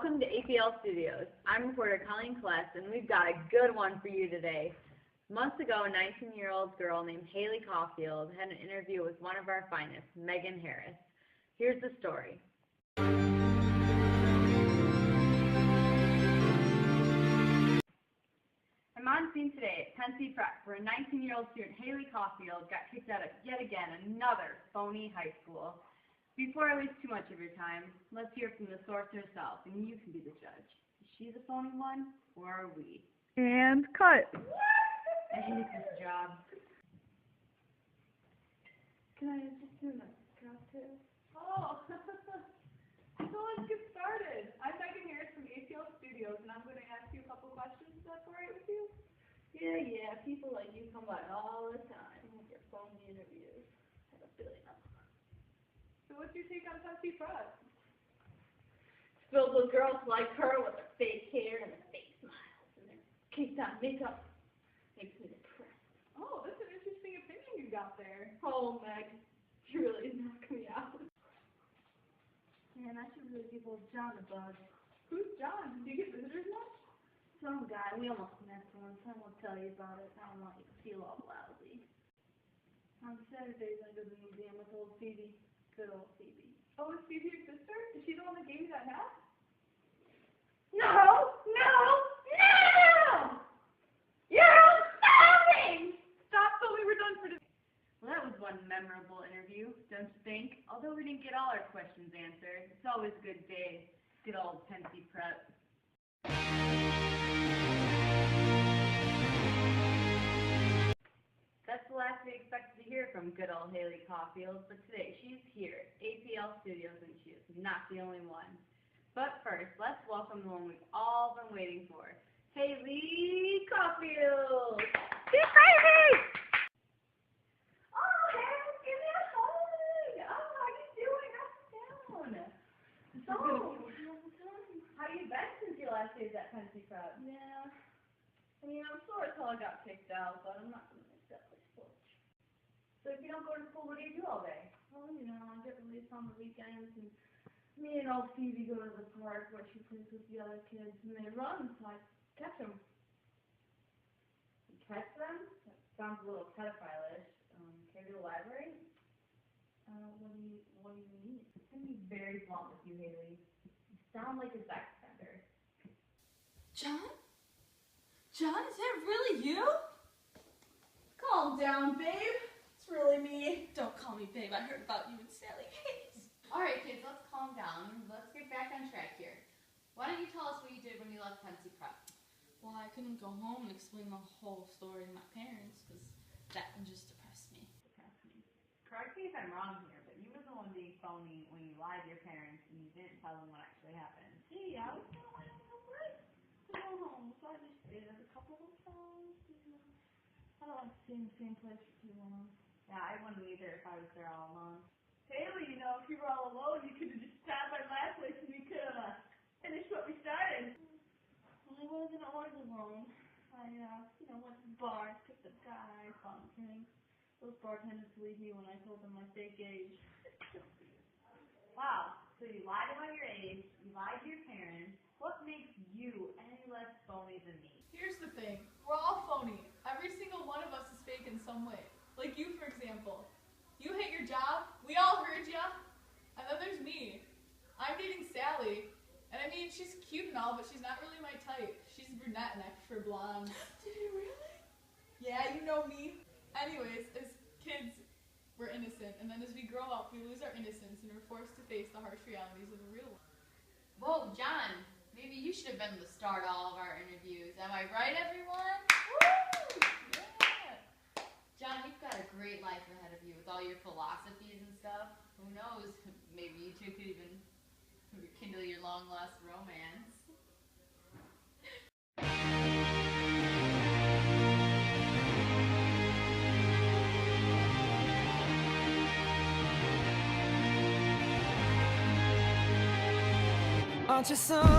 Welcome to APL Studios. I'm reporter Colleen Kless, and we've got a good one for you today. Months ago, a 19-year-old girl named Haley Caulfield had an interview with one of our finest, Megan Harris. Here's the story. I'm on scene today at Tennessee Prep, where a 19-year-old student, Haley Caulfield, got kicked out of yet again another phony high school. Before I waste too much of your time, let's hear from the source herself, and you can be the judge. Is she the phony one, or are we? And cut. I hate this job. Can I just do my cocktail? Oh, so let's get started. I'm Megan Harris from APL Studios, and I'm going to ask you a couple questions. Is that all right with you? Yeah, people like you come by all the time with your phony interviews. I have a feeling I'm So what's your take on Tennessee Prep? filled with girls like her with their fake hair and their fake smiles and their kicked out makeup. Makes me depressed. Oh, that's an interesting opinion you got there. Oh, Meg, you really knocked me out. Man, I should really give old John a buzz. Who's John? Did you get visitors much? Some guy, we almost met once. I won't tell you about it. I don't want you to feel all lousy. On Saturdays, I go to the museum with old Phoebe. Good old Phoebe. Oh, is Phoebe your sister? Is she the one that gave you that hat? No! You're starving! Stop till we were done for today. Well, that was one memorable interview, don't you think? Although we didn't get all our questions answered, it's always a good day. Good old Tennessee Prep. That's the last we expected to hear from good old Haley Caulfield, but today she's here at APL Studios, and she is not the only one. But first, let's welcome the one we've all been waiting for, Haley Caulfield! Haley! Oh, Haley, give me a hug! Oh, how you doing? How's it going? How you been since your last days at Tennessee Prep? Yeah. I mean, I'm sore till I got kicked out, but I'm not going to exactly slouch. So if you don't go to school, what do you do all day? Well, I get released on the weekends, and me and old Phoebe go to the park where she plays with the other kids, and they run, so I catch them. You catch them? That sounds a little pedophile-ish. Can I go to the library? What do you mean? I'm going to be very blunt with you, Haley. You sound like a sex offender. John? John, is that really you? Calm down, babe. It's really me. Don't call me babe. I heard about you and Sally Hayes. Alright kids, let's calm down. Let's get back on track here. Why don't you tell us what you did when you left Tennessee Prep? Well, I couldn't go home and explain the whole story to my parents because that would just depress me. Correct me if I'm wrong here, but you were the one being phony when you lied to your parents and you didn't tell them what actually happened. Gee, I was kind of waiting for break to go home, so I just stayed at a couple of hotels. I don't like to stay in the same place for too long. Yeah, I wouldn't either if I was there all alone. Haley, if you were all alone, you could have just stopped by my place and we could have finished what we started. I wasn't always alone. I, went to the bar, picked up guys, bought drinks. Those bartenders believed me when I told them my fake age. Wow, so you lied about your age, you lied to your parents. What makes you any less phony than me? Here's the thing. We're all phony. Every single one of us is fake in some way. Like you, for example. You hate your job. We all heard ya. And then there's me. I'm dating Sally. And I mean, she's cute and all, but she's not really my type. She's brunette and I prefer blonde. Did you really? Yeah, you know me. Anyways, as kids, we're innocent. And then as we grow up, we lose our innocence and we're forced to face the harsh realities of the real world. Whoa, John, maybe you should have been the star to all of our interviews. Am I right, everyone? Woo! Yeah! John, you've got a great life ahead of you with all your philosophies and stuff. Who knows? Maybe you two could even rekindle your long-lost romance. Aren't you some